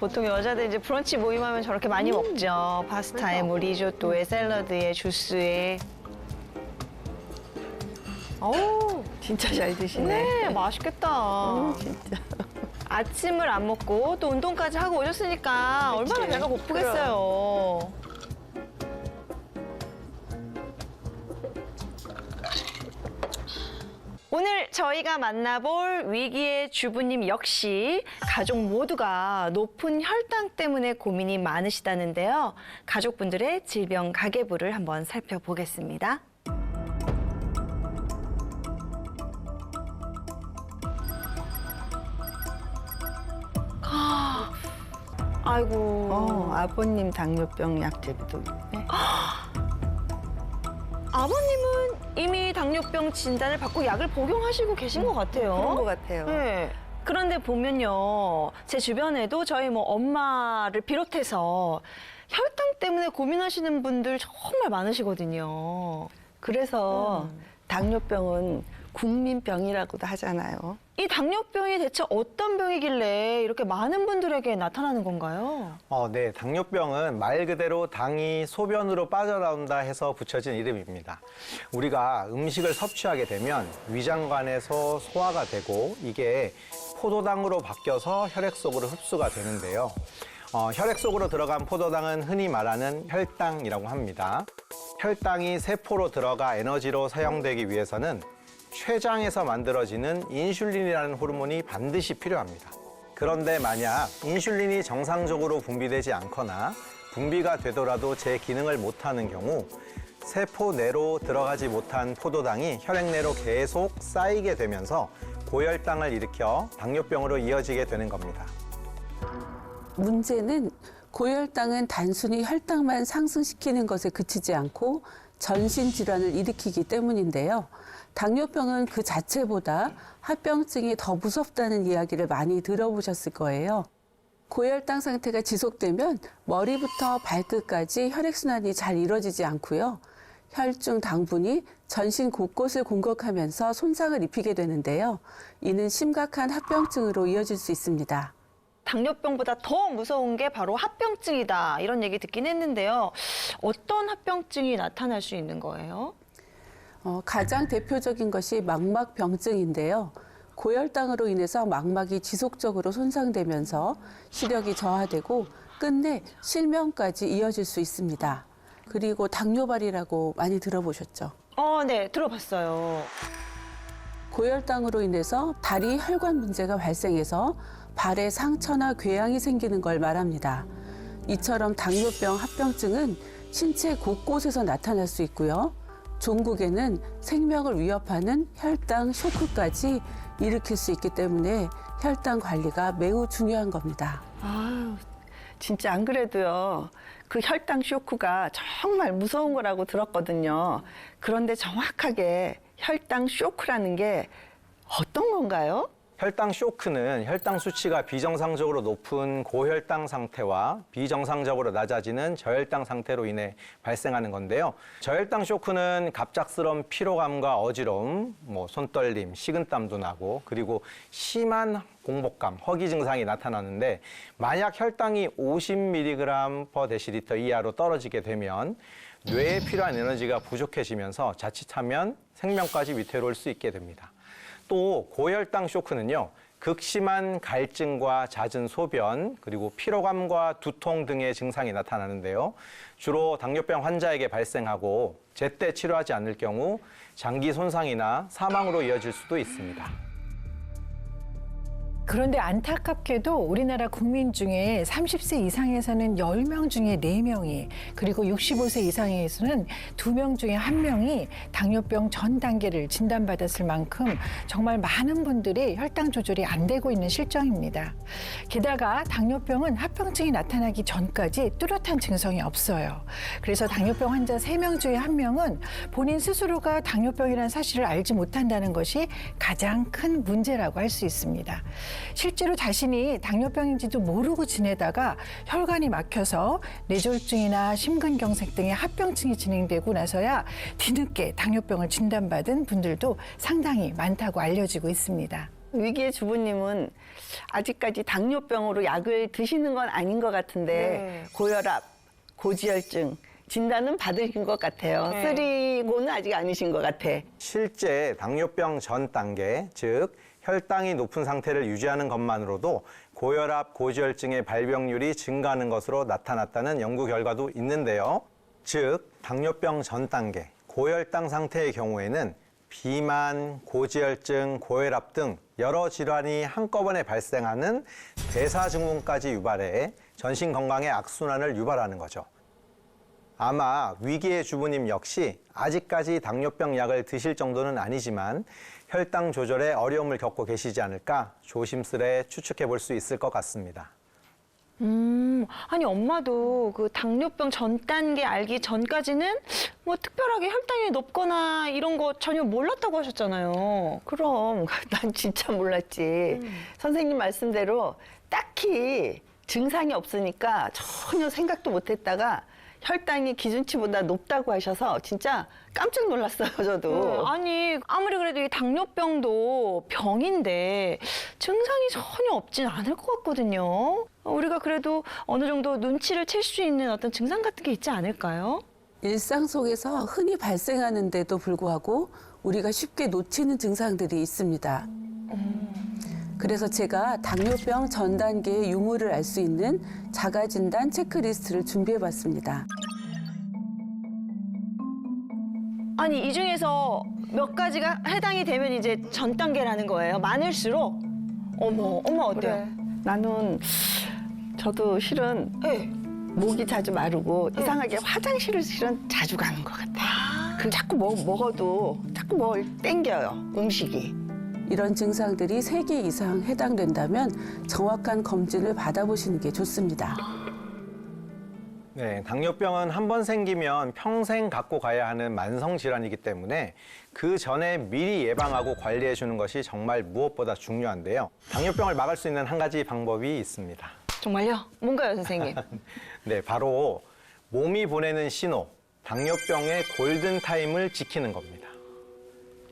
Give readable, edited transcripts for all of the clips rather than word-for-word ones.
보통 여자들 이제 브런치 모임하면 저렇게 많이 먹죠. 파스타에 뭐 리조또에 샐러드에 주스에. 어우, 진짜 잘 드시네. 네, 맛있겠다. 진짜. 아침을 안 먹고 또 운동까지 하고 오셨으니까 그치. 얼마나 배가 고프겠어요. 오늘 저희가 만나볼 위기의 주부님 역시 가족 모두가 높은 혈당 때문에 고민이 많으시다는데요. 가족분들의 질병 가계부를 한번 살펴보겠습니다. 아이고. 아버님 당뇨병 약제도 있네. 아버님은 이미 당뇨병 진단을 받고 약을 복용하시고 계신 것 같아요. 그런 것 같아요. 네. 그런데 보면요, 제 주변에도 저희 뭐 엄마를 비롯해서 혈당 때문에 고민하시는 분들 정말 많으시거든요. 그래서 당뇨병은 국민병이라고도 하잖아요. 이 당뇨병이 대체 어떤 병이길래 이렇게 많은 분들에게 나타나는 건가요? 네. 당뇨병은 말 그대로 당이 소변으로 빠져나온다 해서 붙여진 이름입니다. 우리가 음식을 섭취하게 되면 위장관에서 소화가 되고 이게 포도당으로 바뀌어서 혈액 속으로 흡수가 되는데요. 혈액 속으로 들어간 포도당은 흔히 말하는 혈당이라고 합니다. 혈당이 세포로 들어가 에너지로 사용되기 위해서는 췌장에서 만들어지는 인슐린이라는 호르몬이 반드시 필요합니다. 그런데 만약 인슐린이 정상적으로 분비되지 않거나 분비가 되더라도 제 기능을 못하는 경우 세포 내로 들어가지 못한 포도당이 혈액 내로 계속 쌓이게 되면서 고혈당을 일으켜 당뇨병으로 이어지게 되는 겁니다. 문제는 고혈당은 단순히 혈당만 상승시키는 것에 그치지 않고 전신 질환을 일으키기 때문인데요. 당뇨병은 그 자체보다 합병증이 더 무섭다는 이야기를 많이 들어보셨을 거예요. 고혈당 상태가 지속되면 머리부터 발끝까지 혈액순환이 잘 이루어지지 않고요. 혈중 당분이 전신 곳곳을 공격하면서 손상을 입히게 되는데요. 이는 심각한 합병증으로 이어질 수 있습니다. 당뇨병보다 더 무서운 게 바로 합병증이다. 이런 얘기 듣긴 했는데요. 어떤 합병증이 나타날 수 있는 거예요? 가장 대표적인 것이 망막병증인데요. 고혈당으로 인해서 망막이 지속적으로 손상되면서 시력이 저하되고 끝내 실명까지 이어질 수 있습니다. 그리고 당뇨발이라고 많이 들어보셨죠? 네, 들어봤어요. 고혈당으로 인해서 다리 혈관 문제가 발생해서 발에 상처나 궤양이 생기는 걸 말합니다. 이처럼 당뇨병 합병증은 신체 곳곳에서 나타날 수 있고요. 종국에는 생명을 위협하는 혈당 쇼크까지 일으킬 수 있기 때문에 혈당 관리가 매우 중요한 겁니다. 아유, 진짜 안 그래도요. 그 혈당 쇼크가 정말 무서운 거라고 들었거든요. 그런데 정확하게 혈당 쇼크라는 게 어떤 건가요? 혈당 쇼크는 혈당 수치가 비정상적으로 높은 고혈당 상태와 비정상적으로 낮아지는 저혈당 상태로 인해 발생하는 건데요. 저혈당 쇼크는 갑작스러운 피로감과 어지러움, 손떨림, 식은땀도 나고 그리고 심한 공복감, 허기 증상이 나타나는데 만약 혈당이 50mg/dL 이하로 떨어지게 되면 뇌에 필요한 에너지가 부족해지면서 자칫하면 생명까지 위태로울 수 있게 됩니다. 또 고혈당 쇼크는요. 극심한 갈증과 잦은 소변, 그리고 피로감과 두통 등의 증상이 나타나는데요. 주로 당뇨병 환자에게 발생하고 제때 치료하지 않을 경우 장기 손상이나 사망으로 이어질 수도 있습니다. 그런데 안타깝게도 우리나라 국민 중에 30세 이상에서는 10명 중에 4명이 그리고 65세 이상에서는 2명 중에 1명이 당뇨병 전 단계를 진단받았을 만큼 정말 많은 분들이 혈당 조절이 안 되고 있는 실정입니다. 게다가 당뇨병은 합병증이 나타나기 전까지 뚜렷한 증상이 없어요. 그래서 당뇨병 환자 3명 중에 1명은 본인 스스로가 당뇨병이라는 사실을 알지 못한다는 것이 가장 큰 문제라고 할 수 있습니다. 실제로 자신이 당뇨병인지도 모르고 지내다가 혈관이 막혀서 뇌졸중이나 심근경색 등의 합병증이 진행되고 나서야 뒤늦게 당뇨병을 진단받은 분들도 상당히 많다고 알려지고 있습니다. 위기의 주부님은 아직까지 당뇨병으로 약을 드시는 건 아닌 것 같은데 네. 고혈압, 고지혈증 진단은 받으신 것 같아요. 네. 쓰리고는 아직 아니신 것 같아. 실제 당뇨병 전 단계, 즉 혈당이 높은 상태를 유지하는 것만으로도 고혈압, 고지혈증의 발병률이 증가하는 것으로 나타났다는 연구 결과도 있는데요. 즉 당뇨병 전 단계, 고혈당 상태의 경우에는 비만, 고지혈증, 고혈압 등 여러 질환이 한꺼번에 발생하는 대사증후군까지 유발해 전신 건강의 악순환을 유발하는 거죠. 아마 위기의 주부님 역시 아직까지 당뇨병 약을 드실 정도는 아니지만 혈당 조절에 어려움을 겪고 계시지 않을까 조심스레 추측해 볼 수 있을 것 같습니다. 아니 엄마도 그 당뇨병 전 단계 알기 전까지는 뭐 특별하게 혈당이 높거나 이런 거 전혀 몰랐다고 하셨잖아요. 그럼 난 진짜 몰랐지. 선생님 말씀대로 딱히 증상이 없으니까 전혀 생각도 못했다가 혈당이 기준치보다 높다고 하셔서 진짜 깜짝 놀랐어요, 저도. 아니 아무리 그래도 이 당뇨병도 병인데 증상이 전혀 없진 않을 것 같거든요. 우리가 그래도 어느 정도 눈치를 챌 수 있는 어떤 증상 같은 게 있지 않을까요? 일상 속에서 흔히 발생하는데도 불구하고 우리가 쉽게 놓치는 증상들이 있습니다. 그래서 제가 당뇨병 전 단계의 유무를 알 수 있는 자가진단 체크리스트를 준비해봤습니다. 아니 이 중에서 몇 가지가 해당이 되면 이제 전 단계라는 거예요. 많을수록 어머 어때요? 나는 저도 실은 네. 목이 자주 마르고 이상하게 화장실을 실은 자주 가는 것 같아. 그리고 자꾸 먹어도 자꾸 뭘 땡겨요, 음식이. 이런 증상들이 3개 이상 해당된다면 정확한 검진을 받아보시는 게 좋습니다. 네, 당뇨병은 한 번 생기면 평생 갖고 가야 하는 만성 질환이기 때문에 그 전에 미리 예방하고 관리해 주는 것이 정말 무엇보다 중요한데요. 당뇨병을 막을 수 있는 한 가지 방법이 있습니다. 정말요? 뭔가요, 선생님? 네, 바로 몸이 보내는 신호, 당뇨병의 골든타임을 지키는 겁니다.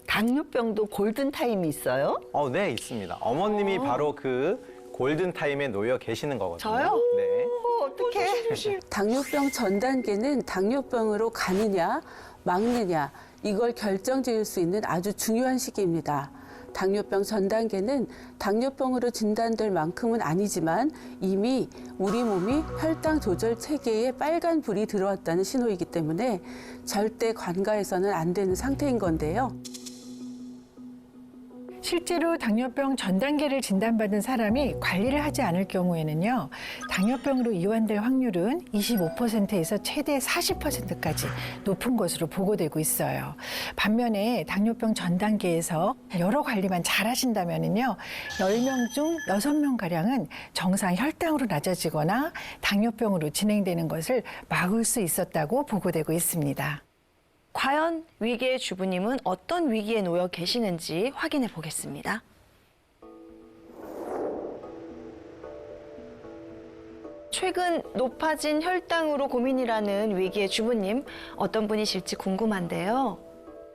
당뇨병도 골든타임이 있어요? 네, 있습니다. 어머님이 바로 그 골든타임에 놓여 계시는 거거든요. 저요? 네. 어떡해. 당뇨병 전 단계는 당뇨병으로 가느냐 막느냐 이걸 결정지을 수 있는 아주 중요한 시기입니다. 당뇨병 전 단계는 당뇨병으로 진단될 만큼은 아니지만 이미 우리 몸이 혈당 조절 체계에 빨간 불이 들어왔다는 신호이기 때문에 절대 관가해서는 안 되는 상태인 건데요. 실제로 당뇨병 전 단계를 진단받은 사람이 관리를 하지 않을 경우에는요, 당뇨병으로 이완될 확률은 25%에서 최대 40%까지 높은 것으로 보고되고 있어요. 반면에 당뇨병 전 단계에서 여러 관리만 잘 하신다면은요, 10명 중 6명가량은 정상 혈당으로 낮아지거나 당뇨병으로 진행되는 것을 막을 수 있었다고 보고되고 있습니다. 과연 위기의 주부님은 어떤 위기에 놓여 계시는지 확인해 보겠습니다. 최근 높아진 혈당으로 고민이라는 위기의 주부님, 어떤 분이실지 궁금한데요.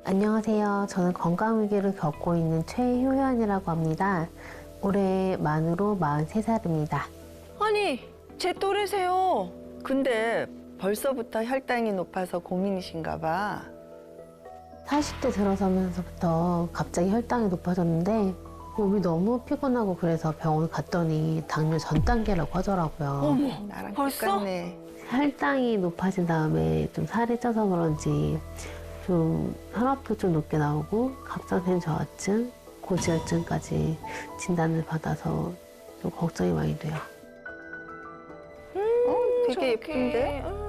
안녕하세요. 저는 건강위기를 겪고 있는 최효연이라고 합니다. 올해 만으로 43살입니다. 아니, 제 또래세요. 근데 벌써부터 혈당이 높아서 고민이신가 봐. 40대 들어서면서부터 갑자기 혈당이 높아졌는데 몸이 너무 피곤하고 그래서 병원 갔더니 당뇨 전 단계라고 하더라고요. 나랑 벌써? 똑같네. 혈당이 높아진 다음에 좀 살이 쪄서 그런지 좀 혈압도 좀 높게 나오고 갑상선 저하증, 고지혈증까지 진단을 받아서 좀 걱정이 많이 돼요. 되게 예쁜데?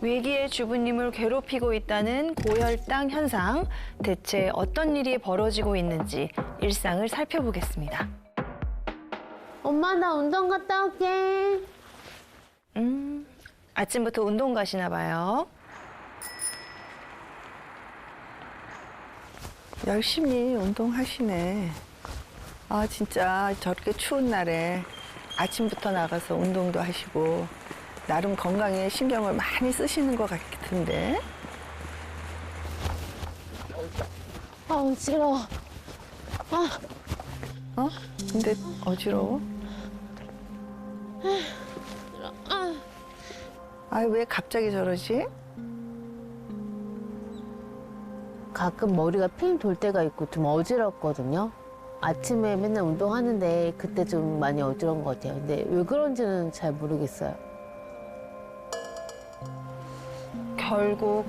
위기의 주부님을 괴롭히고 있다는 고혈당 현상, 대체 어떤 일이 벌어지고 있는지 일상을 살펴보겠습니다. 엄마, 나 운동 갔다 올게. 아침부터 운동 가시나 봐요. 열심히 운동하시네. 아, 진짜 저렇게 추운 날에 아침부터 나가서 운동도 하시고 나름 건강에 신경을 많이 쓰시는 것 같은데. 어지러워. 어? 근데 어지러워? 아, 왜 갑자기 저러지? 가끔 머리가 핑 돌 때가 있고 좀 어지럽거든요. 아침에 맨날 운동하는데 그때 좀 많이 어지러운 것 같아요. 근데 왜 그런지는 잘 모르겠어요. 결국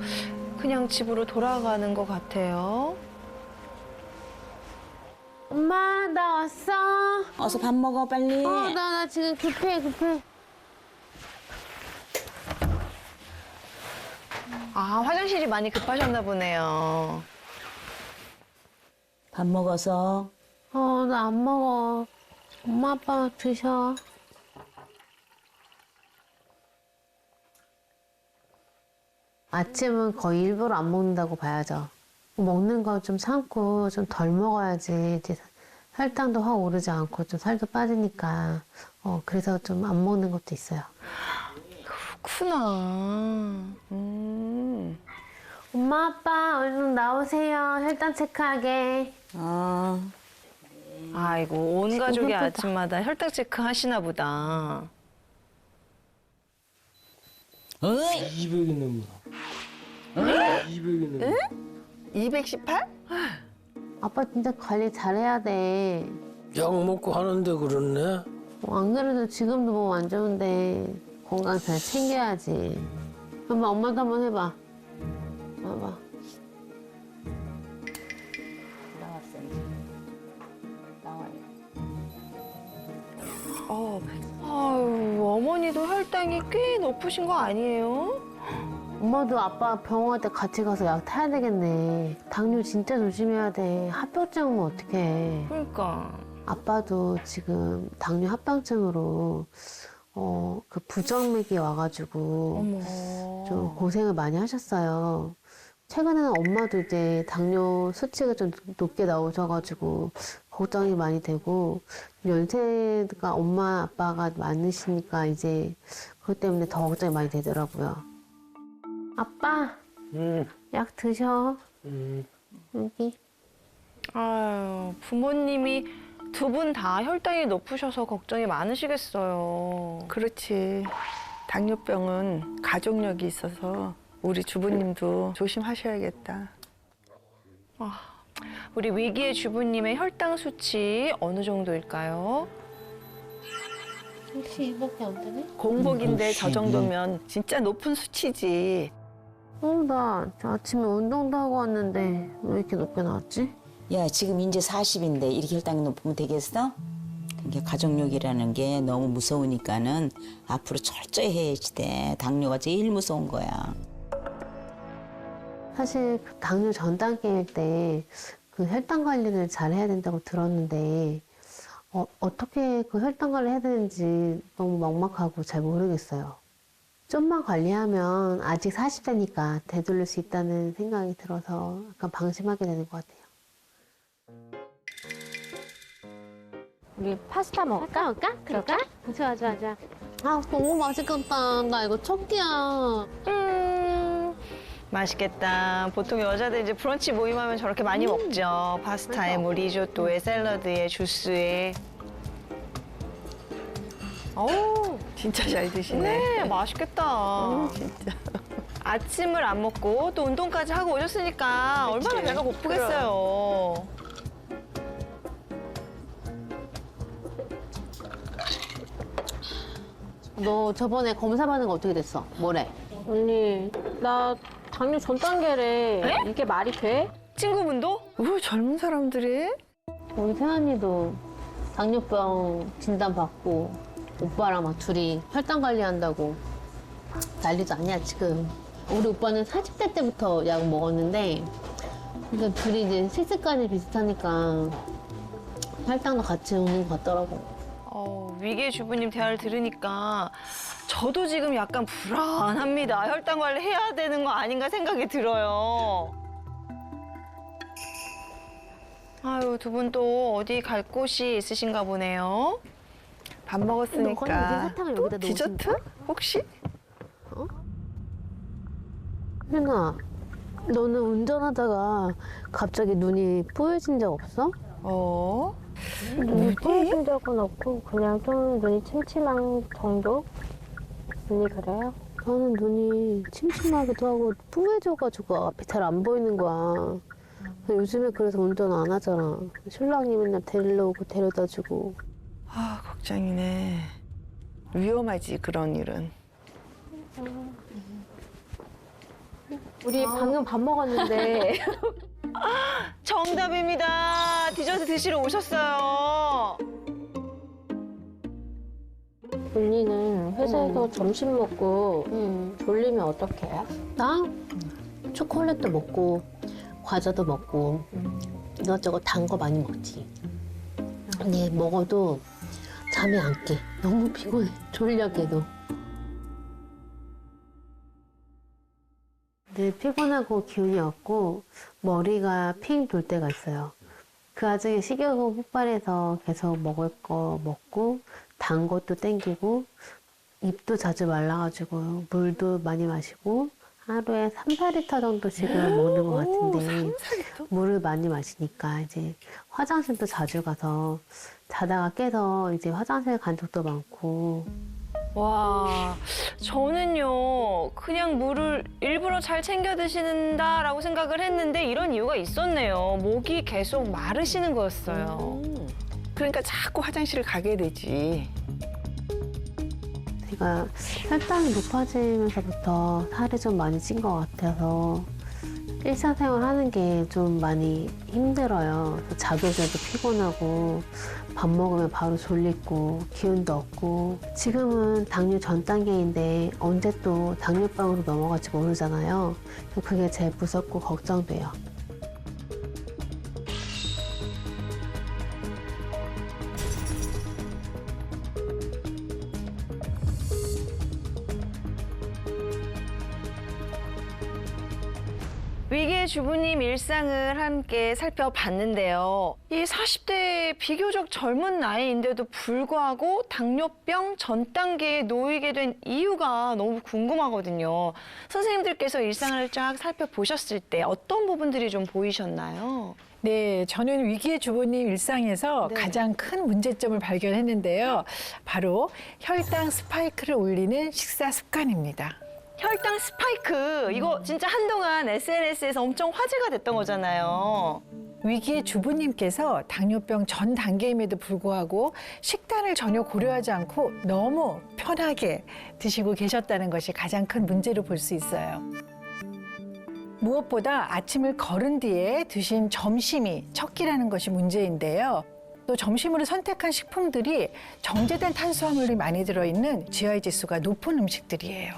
그냥 집으로 돌아가는 것 같아요. 엄마, 나 왔어. 어서 밥 먹어 빨리. 나 지금 급해. 아, 화장실이 많이 급하셨나 보네요. 밥 먹어서. 나 안 먹어. 엄마, 아빠 드셔. 아침은 거의 일부러 안 먹는다고 봐야죠. 먹는 거 좀 참고 좀 덜 먹어야지 이제 혈당도 확 오르지 않고 좀 살도 빠지니까 그래서 좀 안 먹는 것도 있어요. 그렇구나. 엄마 아빠 얼른 나오세요. 혈당 체크하게. 아이고, 온 가족이 예쁘다. 아침마다 혈당 체크 하시나 보다. 200이 넘어. 200이 넘어. 218? 아빠 진짜 관리 잘해야 돼. 약 먹고 하는데 그렇네. 안 그래도 지금도 몸 안 좋은데 건강 잘 챙겨야지. 한번 엄마도 한번 해봐. 봐봐. 아유, 어머니도 혈당이 꽤 높으신 거 아니에요? 엄마도 아빠 병원 갈 때 같이 가서 약 타야 되겠네. 당뇨 진짜 조심해야 돼. 합병증 오면 어떡해. 그러니까. 아빠도 지금 당뇨 합병증으로 그 부정맥이 와가지고 어머. 좀 고생을 많이 하셨어요. 최근에는 엄마도 이제 당뇨 수치가 좀 높게 나오셔가지고 걱정이 많이 되고 연세가 엄마 아빠가 많으시니까 이제 그것 때문에 더 걱정이 많이 되더라고요. 아빠 약 드셔. 여기. 아유, 부모님이 두 분 다 혈당이 높으셔서 걱정이 많으시겠어요. 그렇지. 당뇨병은 가족력이 있어서 우리 주부님도 조심하셔야겠다. 우리 위기의 주부님의 혈당 수치 어느 정도일까요? 12밖에 안 되네? 공복인데 저 정도면 진짜 높은 수치지. 나 아침에 운동도 하고 왔는데 왜 이렇게 높게 나왔지? 야 지금 이제 40인데 이렇게 혈당이 높으면 되겠어? 그러니까 가족력이라는 게 너무 무서우니까는 앞으로 철저히 해야지 돼. 당뇨가 제일 무서운 거야. 사실 그 당뇨 전 단계일 때 그 혈당 관리를 잘 해야 된다고 들었는데 어떻게 그 혈당 관리 해야 되는지 너무 막막하고 잘 모르겠어요. 좀만 관리하면 아직 40대니까 되돌릴 수 있다는 생각이 들어서 약간 방심하게 되는 것 같아요. 우리 파스타 먹을까? 그럴까? 좋아. 아, 너무 맛있겠다. 나 이거 첫 끼야. 맛있겠다. 보통 여자들 이제 브런치 모임하면 저렇게 많이 먹죠. 파스타에 뭐 리조또에 샐러드에 주스에. 어우, 진짜 잘 드시네. 네, 맛있겠다. 진짜. 아침을 안 먹고 또 운동까지 하고 오셨으니까 얼마나 배가 고프겠어요. 너 저번에 검사 받은 거 어떻게 됐어? 뭐래? 언니, 나 당뇨 전 단계래. 이게 말이 돼? 친구분도? 젊은 사람들이? 우리 세연이도 당뇨병 진단 받고 오빠랑 막 둘이 혈당 관리한다고 난리도 아니야 지금. 우리 오빠는 40대 때부터 약 먹었는데 그래서 둘이 이제 식습관이 비슷하니까 혈당도 같이 오는 것 같더라고. 위기의 주부님 대화를 들으니까 저도 지금 약간 불안합니다. 혈당 관리 해야 되는 거 아닌가 생각이 들어요. 아유, 두 분 또 어디 갈 곳이 있으신가 보네요. 밥 너 먹었으니까 거기 무슨 사탕을 또 여기다 디저트? 넣으신다? 혹시? 혜나, 너는 운전하다가 갑자기 눈이 뿌여진 적 없어? 눈이 뿌여진 적은 없고 그냥 좀 눈이 침침한 정도? 눈이 그래요? 나는 눈이 침침하기도 하고 뿌여져가지고 앞이 잘 안 보이는 거야. 요즘에 그래서 운전 안 하잖아. 신랑이 맨날 데리러 오고 데려다 주고. 아, 걱정이네. 위험하지, 그런 일은. 우리 방금 밥 먹었는데 정답입니다. 디저트 드시러 오셨어요. 언니는 회사에서 점심 먹고 졸리면 어떻게 해? 나 초콜릿도 먹고 과자도 먹고 이것저것 단 거 많이 먹지. 근데 먹어도 잠이 안 깨. 너무 피곤해. 졸려 깨도. 늘 피곤하고 기운이 없고 머리가 핑 돌 때가 있어요. 그 와중에 식욕은 폭발해서 계속 먹을 거 먹고 단 것도 땡기고 입도 자주 말라가지고 물도 많이 마시고 하루에 3, 4리터 정도씩은 먹는 것 같은데 물을 많이 마시니까 이제 화장실도 자주 가서 자다가 깨서 이제 화장실 간 적도 많고 와, 저는요, 그냥 물을 일부러 잘 챙겨 드신다라고 생각을 했는데 이런 이유가 있었네요. 목이 계속 마르시는 거였어요. 그러니까 자꾸 화장실을 가게 되지. 제가 혈당이 높아지면서부터 살이 좀 많이 찐 것 같아서 일상생활 하는 게 좀 많이 힘들어요. 자도 자도 피곤하고 밥 먹으면 바로 졸리고 기운도 없고 지금은 당뇨 전 단계인데 언제 또 당뇨병으로 넘어갈지 모르잖아요. 그게 제일 무섭고 걱정돼요. 위기의 주부님 일상을 함께 살펴봤는데요. 이 40대 비교적 젊은 나이인데도 불구하고 당뇨병 전 단계에 놓이게 된 이유가 너무 궁금하거든요. 선생님들께서 일상을 쫙 살펴보셨을 때 어떤 부분들이 좀 보이셨나요? 네, 저는 위기의 주부님 일상에서 네. 가장 큰 문제점을 발견했는데요. 바로 혈당 스파이크를 올리는 식사 습관입니다. 혈당 스파이크, 이거 진짜 한동안 SNS에서 엄청 화제가 됐던 거잖아요. 위기의 주부님께서 당뇨병 전 단계임에도 불구하고 식단을 전혀 고려하지 않고 너무 편하게 드시고 계셨다는 것이 가장 큰 문제로 볼 수 있어요. 무엇보다 아침을 거른 뒤에 드신 점심이 첫 끼라는 것이 문제인데요. 또 점심으로 선택한 식품들이 정제된 탄수화물이 많이 들어있는 GI 지수가 높은 음식들이에요.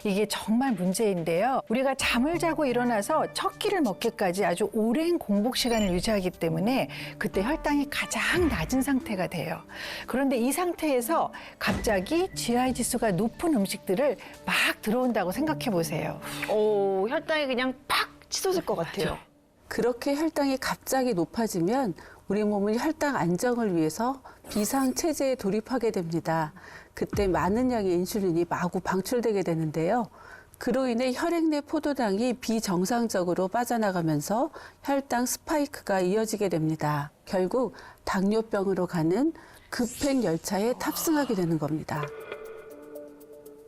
이게 정말 문제인데요. 우리가 잠을 자고 일어나서 첫 끼를 먹기까지 아주 오랜 공복 시간을 유지하기 때문에 그때 혈당이 가장 낮은 상태가 돼요. 그런데 이 상태에서 갑자기 GI 지수가 높은 음식들을 막 들어온다고 생각해 보세요. 오, 혈당이 그냥 팍 치솟을 것 같아요. 그렇게 혈당이 갑자기 높아지면 우리 몸은 혈당 안정을 위해서 비상체제에 돌입하게 됩니다. 그때 많은 양의 인슐린이 마구 방출되게 되는데요. 그로 인해 혈액 내 포도당이 비정상적으로 빠져나가면서 혈당 스파이크가 이어지게 됩니다. 결국 당뇨병으로 가는 급행 열차에 탑승하게 되는 겁니다.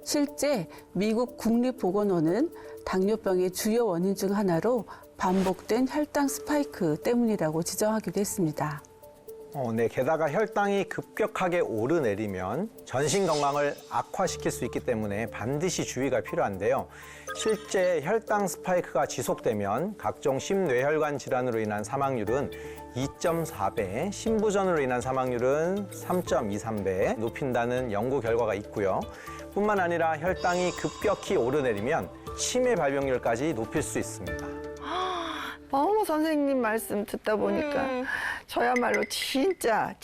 실제 미국 국립보건원은 당뇨병의 주요 원인 중 하나로 반복된 혈당 스파이크 때문이라고 지정하기도 했습니다. 네, 게다가 혈당이 급격하게 오르내리면 전신 건강을 악화시킬 수 있기 때문에 반드시 주의가 필요한데요. 실제 혈당 스파이크가 지속되면 각종 심뇌혈관 질환으로 인한 사망률은 2.4배, 심부전으로 인한 사망률은 3.23배 높인다는 연구 결과가 있고요. 뿐만 아니라 혈당이 급격히 오르내리면 치매 발병률까지 높일 수 있습니다. 어머, 선생님 말씀 듣다 보니까 저야말로 진짜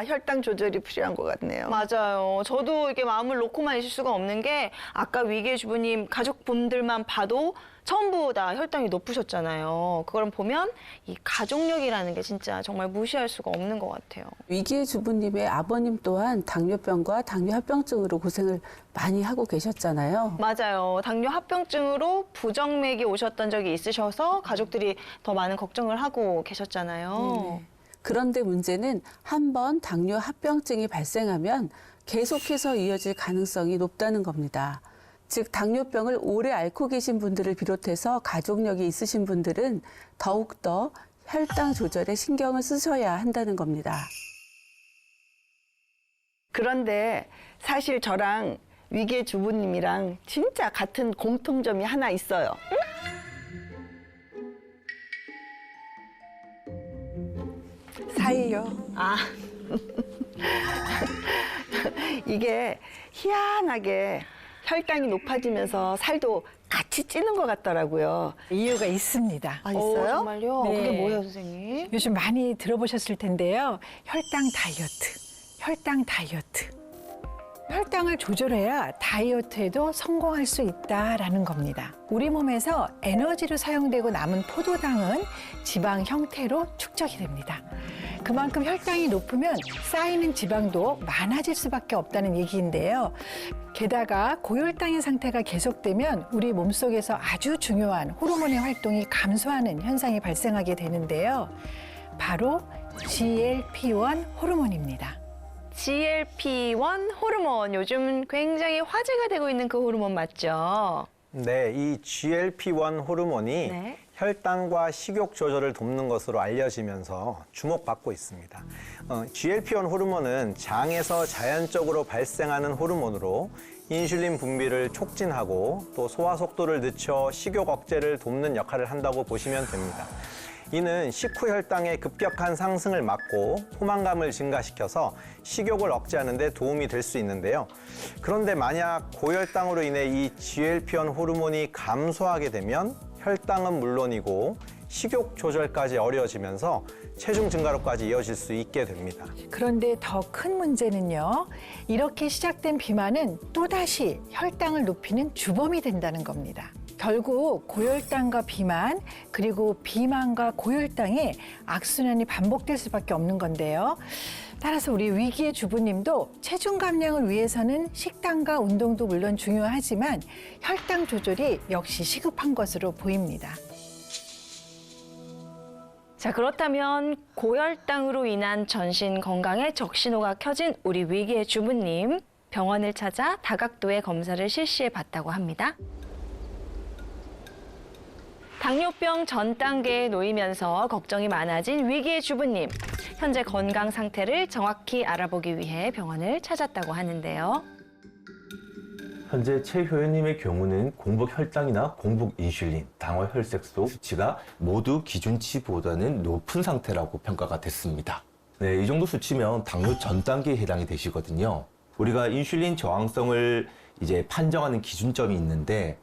혈당 조절이 필요한 것 같네요. 맞아요. 저도 이렇게 마음을 놓고만 있을 수가 없는 게 아까 위기의 주부님 가족분들만 봐도 전부 다 혈당이 높으셨잖아요. 그걸 보면 이 가족력이라는 게 진짜 정말 무시할 수가 없는 것 같아요. 위기의 주부님의 아버님 또한 당뇨병과 당뇨합병증으로 고생을 많이 하고 계셨잖아요. 맞아요. 당뇨 합병증으로 부정맥이 오셨던 적이 있으셔서 가족들이 더 많은 걱정을 하고 계셨잖아요. 그런데 문제는 한 번 당뇨합병증이 발생하면 계속해서 이어질 가능성이 높다는 겁니다. 즉 당뇨병을 오래 앓고 계신 분들을 비롯해서 가족력이 있으신 분들은 더욱더 혈당 조절에 신경을 쓰셔야 한다는 겁니다. 그런데 사실 저랑 위계 주부님이랑 진짜 같은 공통점이 하나 있어요. 사이요. 아. 이게 희한하게 혈당이 높아지면서 살도 같이 찌는 것 같더라고요. 이유가 있습니다. 아, 있어요? 정말요? 네. 그게 뭐예요, 선생님? 요즘 많이 들어보셨을 텐데요. 혈당 다이어트, 혈당 다이어트. 혈당을 조절해야 다이어트에도 성공할 수 있다라는 겁니다. 우리 몸에서 에너지로 사용되고 남은 포도당은 지방 형태로 축적이 됩니다. 그만큼 혈당이 높으면 쌓이는 지방도 많아질 수밖에 없다는 얘기인데요. 게다가 고혈당의 상태가 계속되면 우리 몸속에서 아주 중요한 호르몬의 활동이 감소하는 현상이 발생하게 되는데요. 바로 GLP-1 호르몬입니다. GLP-1 호르몬, 요즘 굉장히 화제가 되고 있는 그 호르몬 맞죠? 네, 이 GLP-1 호르몬이 네. 혈당과 식욕 조절을 돕는 것으로 알려지면서 주목받고 있습니다. GLP-1 호르몬은 장에서 자연적으로 발생하는 호르몬으로 인슐린 분비를 촉진하고 또 소화 속도를 늦춰 식욕 억제를 돕는 역할을 한다고 보시면 됩니다. 이는 식후 혈당의 급격한 상승을 막고 포만감을 증가시켜서 식욕을 억제하는 데 도움이 될 수 있는데요. 그런데 만약 고혈당으로 인해 이 GLP-1 호르몬이 감소하게 되면 혈당은 물론이고 식욕 조절까지 어려워지면서 체중 증가로까지 이어질 수 있게 됩니다. 그런데 더 큰 문제는요. 이렇게 시작된 비만은 또다시 혈당을 높이는 주범이 된다는 겁니다. 결국 고혈당과 비만, 그리고 비만과 고혈당의 악순환이 반복될 수밖에 없는 건데요. 따라서 우리 위기의 주부님도 체중 감량을 위해서는 식단과 운동도 물론 중요하지만 혈당 조절이 역시 시급한 것으로 보입니다. 자, 그렇다면 고혈당으로 인한 전신 건강에 적신호가 켜진 우리 위기의 주부님, 병원을 찾아 다각도의 검사를 실시해 봤다고 합니다. 당뇨병 전 단계에 놓이면서 걱정이 많아진 위기의 주부님. 현재 건강 상태를 정확히 알아보기 위해 병원을 찾았다고 하는데요. 현재 최 효연님의 경우는 공복 혈당이나 공복 인슐린, 당화 혈색소 수치가 모두 기준치보다는 높은 상태라고 평가가 됐습니다. 네, 이 정도 수치면 당뇨 전 단계에 해당이 되시거든요. 우리가 인슐린 저항성을 이제 판정하는 기준점이 있는데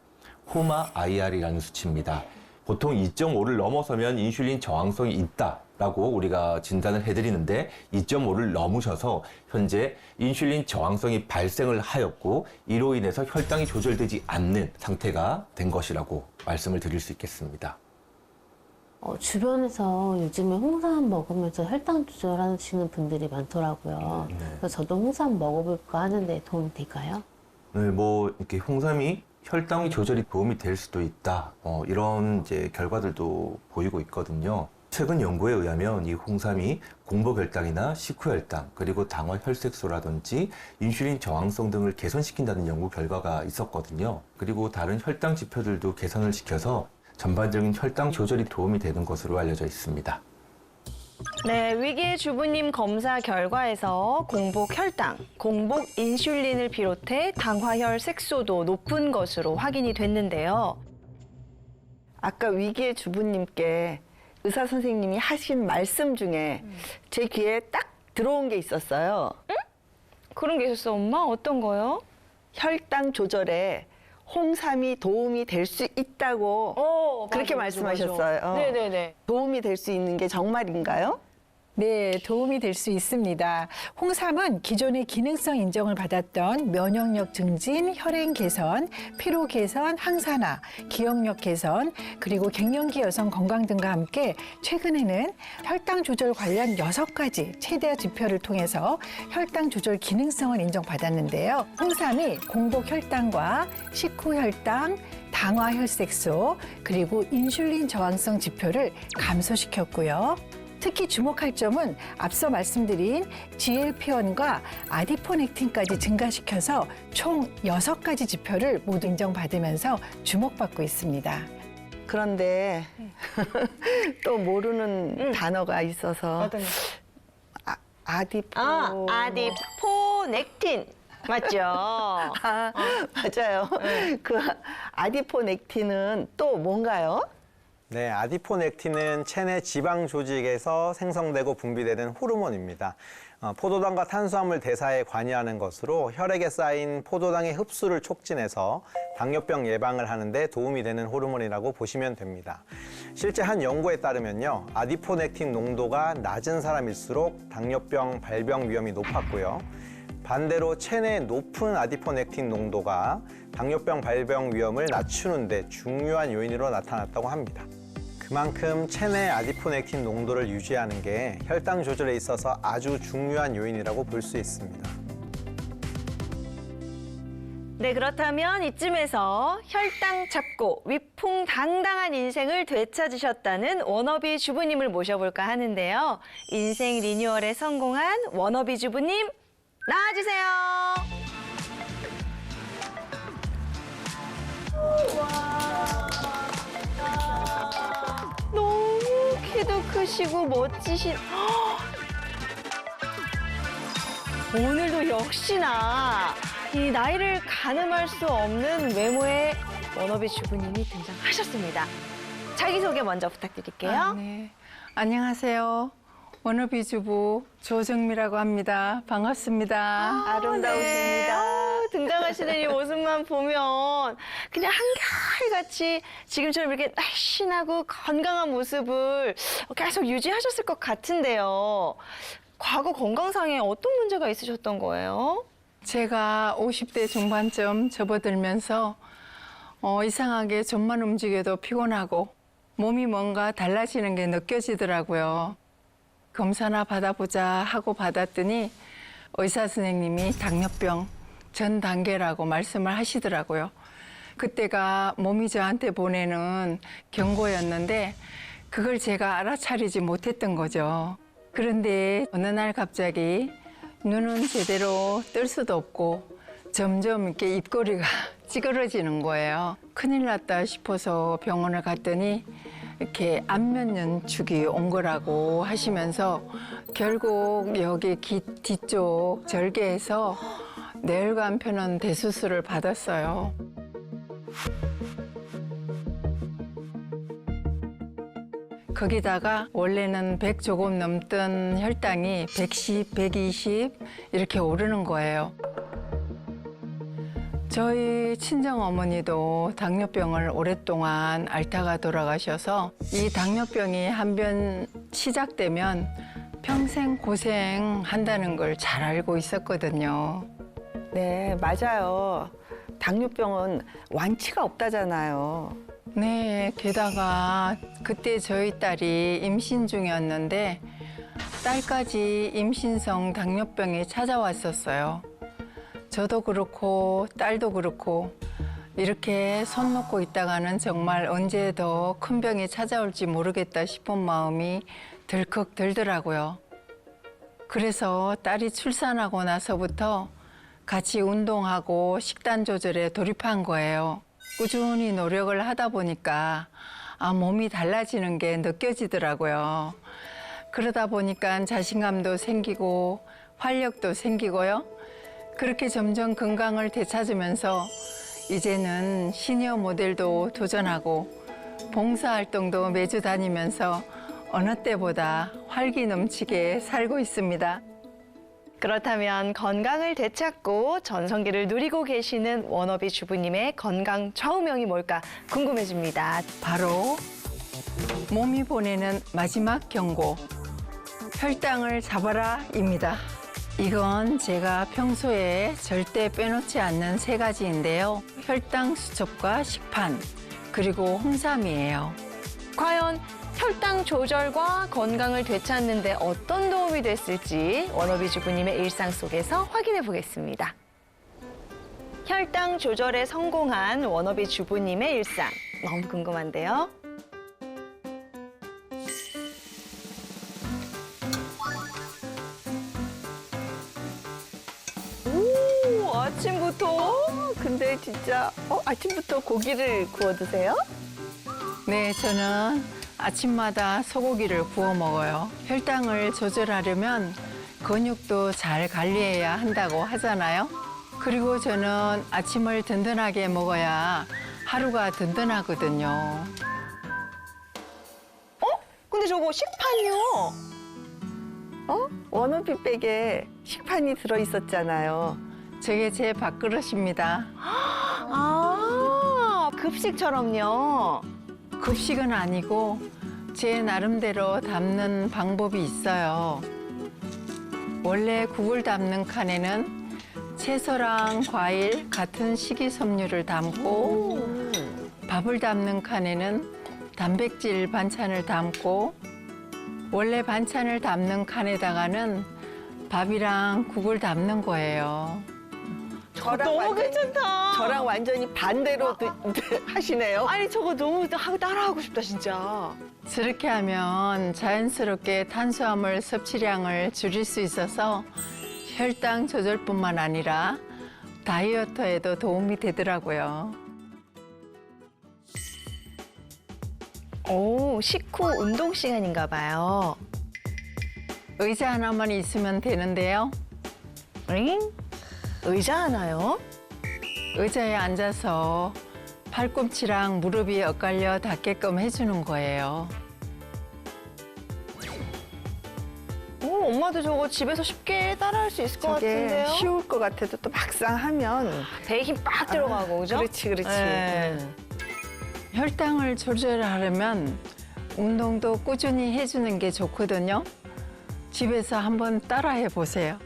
호마 IR이라는 수치입니다. 보통 2.5를 넘어서면 인슐린 저항성이 있다라고 우리가 진단을 해드리는데 2.5를 넘으셔서 현재 인슐린 저항성이 발생을 하였고 이로 인해서 혈당이 조절되지 않는 상태가 된 것이라고 말씀을 드릴 수 있겠습니다. 주변에서 요즘에 홍삼 먹으면서 혈당 조절하시는 분들이 많더라고요. 그래서 저도 홍삼 먹어볼까 하는데 도움이 될까요? 네, 뭐 이렇게 홍삼이 혈당이 조절이 도움이 될 수도 있다. 이런 이제 결과들도 보이고 있거든요. 최근 연구에 의하면 이 홍삼이 공복혈당이나 식후혈당, 그리고 당화 혈색소라든지 인슐린 저항성 등을 개선시킨다는 연구 결과가 있었거든요. 그리고 다른 혈당 지표들도 개선을 시켜서 전반적인 혈당 조절이 도움이 되는 것으로 알려져 있습니다. 네, 위기의 주부님 검사 결과에서 공복 혈당, 공복 인슐린을 비롯해 당화혈 색소도 높은 것으로 확인이 됐는데요. 아까 위기의 주부님께 의사 선생님이 하신 말씀 중에 제 귀에 딱 들어온 게 있었어요. 그런 게 있었어, 엄마? 어떤 거요? 혈당 조절에 홍삼이 도움이 될 수 있다고 그렇게 말씀하셨어요. 네네네. 도움이 될 수 있는 게 정말인가요? 네, 도움이 될 수 있습니다. 홍삼은 기존의 기능성 인정을 받았던 면역력 증진, 혈행 개선, 피로 개선, 항산화, 기억력 개선, 그리고 갱년기 여성 건강 등과 함께 최근에는 혈당 조절 관련 6가지 최대 지표를 통해서 혈당 조절 기능성을 인정받았는데요. 홍삼이 공복 혈당과 식후 혈당, 당화 혈색소, 그리고 인슐린 저항성 지표를 감소시켰고요. 특히 주목할 점은 앞서 말씀드린 GLP-1과 아디포넥틴까지 증가시켜서 총 6가지 지표를 모두 인정받으면서 주목받고 있습니다. 그런데 또 모르는 단어가 있어서 아디포넥틴. 맞죠? 맞아요. 그 아디포넥틴은 또 뭔가요? 네, 아디포넥틴은 체내 지방 조직에서 생성되고 분비되는 호르몬입니다. 포도당과 탄수화물 대사에 관여하는 것으로 혈액에 쌓인 포도당의 흡수를 촉진해서 당뇨병 예방을 하는 데 도움이 되는 호르몬이라고 보시면 됩니다. 실제 한 연구에 따르면요, 아디포넥틴 농도가 낮은 사람일수록 당뇨병 발병 위험이 높았고요. 반대로 체내 높은 아디포넥틴 농도가 당뇨병 발병 위험을 낮추는 데 중요한 요인으로 나타났다고 합니다. 그만큼 체내 아디포넥틴 농도를 유지하는 게 혈당 조절에 있어서 아주 중요한 요인이라고 볼 수 있습니다. 네, 그렇다면 이쯤에서 혈당 잡고 위풍당당한 인생을 되찾으셨다는 워너비 주부님을 모셔볼까 하는데요. 인생 리뉴얼에 성공한 워너비 주부님 나와주세요. 너무 키도 크시고 멋지신. 오늘도 역시나 이 나이를 가늠할 수 없는 외모의 워너비 주부님이 등장하셨습니다. 자기소개 먼저 부탁드릴게요. 네. 안녕하세요. 워너비 주부 조정미라고 합니다. 반갑습니다. 아름다우십니다. 등장하시는 이 모습만 보면 그냥 한결같이 지금처럼 이렇게 날씬하고 건강한 모습을 계속 유지하셨을 것 같은데요. 과거 건강상에 어떤 문제가 있으셨던 거예요? 제가 50대 중반쯤 접어들면서 이상하게 좀만 움직여도 피곤하고 몸이 뭔가 달라지는 게 느껴지더라고요. 검사나 받아보자 하고 받았더니 의사 선생님이 당뇨병 전 단계라고 말씀을 하시더라고요. 그때가 몸이 저한테 보내는 경고였는데 그걸 제가 알아차리지 못했던 거죠. 그런데 어느 날 갑자기 눈은 제대로 뜰 수도 없고 점점 이렇게 입꼬리가 찌그러지는 거예요. 큰일 났다 싶어서 병원을 갔더니 이렇게 안면연축이 온 거라고 하시면서 결국 여기 귀 뒤쪽 절개에서 뇌혈관 편원 대수술을 받았어요. 거기다가 원래는 100 조금 넘던 혈당이 110, 120 이렇게 오르는 거예요. 저희 친정어머니도 당뇨병을 오랫동안 앓다가 돌아가셔서 이 당뇨병이 한 번 시작되면 평생 고생한다는 걸 잘 알고 있었거든요. 네, 맞아요. 당뇨병은 완치가 없다잖아요. 네, 게다가 그때 저희 딸이 임신 중이었는데 딸까지 임신성 당뇨병이 찾아왔었어요. 저도 그렇고 딸도 그렇고 이렇게 손 놓고 있다가는 정말 언제 더 큰 병이 찾아올지 모르겠다 싶은 마음이 덜컥 들더라고요. 그래서 딸이 출산하고 나서부터 같이 운동하고 식단 조절에 돌입한 거예요. 꾸준히 노력을 하다 보니까 몸이 달라지는 게 느껴지더라고요. 그러다 보니까 자신감도 생기고 활력도 생기고요. 그렇게 점점 건강을 되찾으면서 이제는 시니어 모델도 도전하고 봉사활동도 매주 다니면서 어느 때보다 활기 넘치게 살고 있습니다. 그렇다면 건강을 되찾고 전성기를 누리고 계시는 워너비 주부님의 건강 좌우명이 뭘까 궁금해집니다. 바로 몸이 보내는 마지막 경고, 혈당을 잡아라입니다. 이건 제가 평소에 절대 빼놓지 않는 세 가지인데요. 혈당 수첩과 식판, 그리고 홍삼이에요. 과연 혈당 조절과 건강을 되찾는 데 어떤 도움이 됐을지 워너비 주부님의 일상 속에서 확인해 보겠습니다. 혈당 조절에 성공한 워너비 주부님의 일상, 너무 궁금한데요. 오, 아침부터? 근데 진짜 아침부터 고기를 구워 드세요? 네, 저는 아침마다 소고기를 구워 먹어요. 혈당을 조절하려면 근육도 잘 관리해야 한다고 하잖아요. 그리고 저는 아침을 든든하게 먹어야 하루가 든든하거든요. 근데 저거 식판이요. 워너비백에 식판이 들어 있었잖아요. 저게 제 밥그릇입니다. 아, 급식처럼요. 급식은 아니고 제 나름대로 담는 방법이 있어요. 원래 국을 담는 칸에는 채소랑 과일 같은 식이섬유를 담고 밥을 담는 칸에는 단백질 반찬을 담고 원래 반찬을 담는 칸에다가는 밥이랑 국을 담는 거예요. 너무 괜찮다. 저랑 완전히 반대로 하시네요. 아니 저거 너무 따라하고 싶다 진짜. 저렇게 하면 자연스럽게 탄수화물 섭취량을 줄일 수 있어서 혈당 조절뿐만 아니라 다이어트에도 도움이 되더라고요. 오, 식후 운동 시간인가 봐요. 의자 하나만 있으면 되는데요. 응? 의자 하나요? 의자에 앉아서 팔꿈치랑 무릎이 엇갈려 닿게끔 해주는 거예요. 오, 엄마도 저거 집에서 쉽게 따라할 수 있을 것 저게 같은데요? 쉬울 것 같아도 또 막상 하면 배에 힘 빡 들어가고, 그죠? 그렇지. 네. 혈당을 조절하려면 운동도 꾸준히 해주는 게 좋거든요. 집에서 한번 따라해 보세요.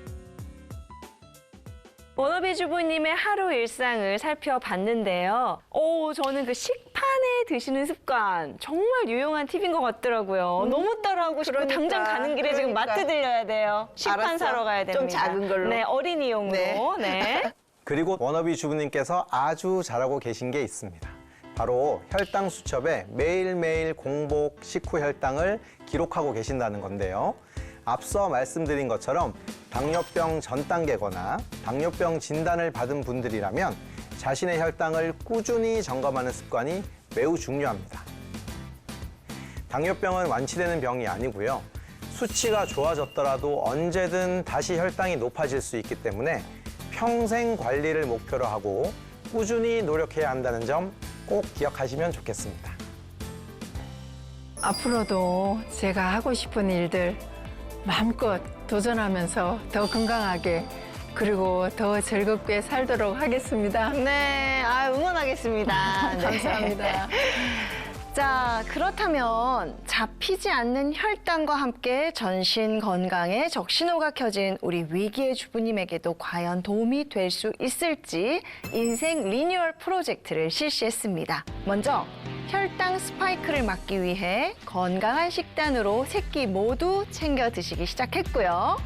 워너비 주부님의 하루 일상을 살펴봤는데요. 오, 저는 그 식판에 드시는 습관 정말 유용한 팁인 것 같더라고요. 너무 따라하고 싶고 그러니까, 당장 가는 길에 지금 마트 들려야 돼요. 식판 알았어. 사러 가야 됩니다. 좀 작은 걸로. 네, 어린이용으로. 네. 그리고 워너비 주부님께서 아주 잘하고 계신 게 있습니다. 바로 혈당 수첩에 매일매일 공복 식후 혈당을 기록하고 계신다는 건데요. 앞서 말씀드린 것처럼 당뇨병 전 단계거나 당뇨병 진단을 받은 분들이라면 자신의 혈당을 꾸준히 점검하는 습관이 매우 중요합니다. 당뇨병은 완치되는 병이 아니고요. 수치가 좋아졌더라도 언제든 다시 혈당이 높아질 수 있기 때문에 평생 관리를 목표로 하고 꾸준히 노력해야 한다는 점 꼭 기억하시면 좋겠습니다. 앞으로도 제가 하고 싶은 일들 마음껏 도전하면서 더 건강하게 그리고 더 즐겁게 살도록 하겠습니다. 네, 응원하겠습니다. 네. 감사합니다. 자, 그렇다면 잡히지 않는 혈당과 함께 전신 건강에 적신호가 켜진 우리 위기의 주부님에게도 과연 도움이 될 수 있을지 인생 리뉴얼 프로젝트를 실시했습니다. 먼저 혈당 스파이크를 막기 위해 건강한 식단으로 세 끼 모두 챙겨 드시기 시작했고요.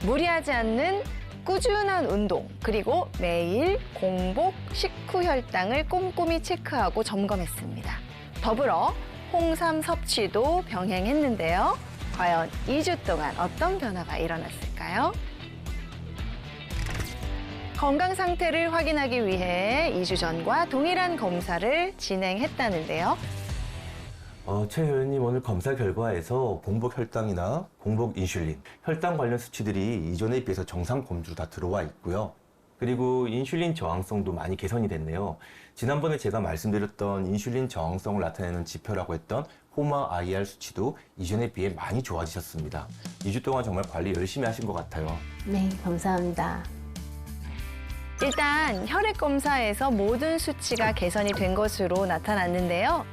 무리하지 않는 꾸준한 운동, 그리고 매일 공복 식후 혈당을 꼼꼼히 체크하고 점검했습니다. 더불어 홍삼 섭취도 병행했는데요. 과연 2주 동안 어떤 변화가 일어났을까요? 건강 상태를 확인하기 위해 2주 전과 동일한 검사를 진행했다는데요. 최 의원님 오늘 검사 결과에서 공복 혈당이나 공복 인슐린, 혈당 관련 수치들이 이전에 비해서 정상 범주로 다 들어와 있고요. 그리고 인슐린 저항성도 많이 개선이 됐네요. 지난번에 제가 말씀드렸던 인슐린 저항성을 나타내는 지표라고 했던 호마-IR 수치도 이전에 비해 많이 좋아지셨습니다. 2주 동안 정말 관리 열심히 하신 것 같아요. 네, 감사합니다. 일단 혈액 검사에서 모든 수치가 개선이 된 것으로 나타났는데요.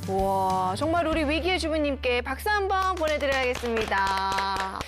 와, 정말 우리 위기의 주부님께 박수 한번 보내드려야겠습니다.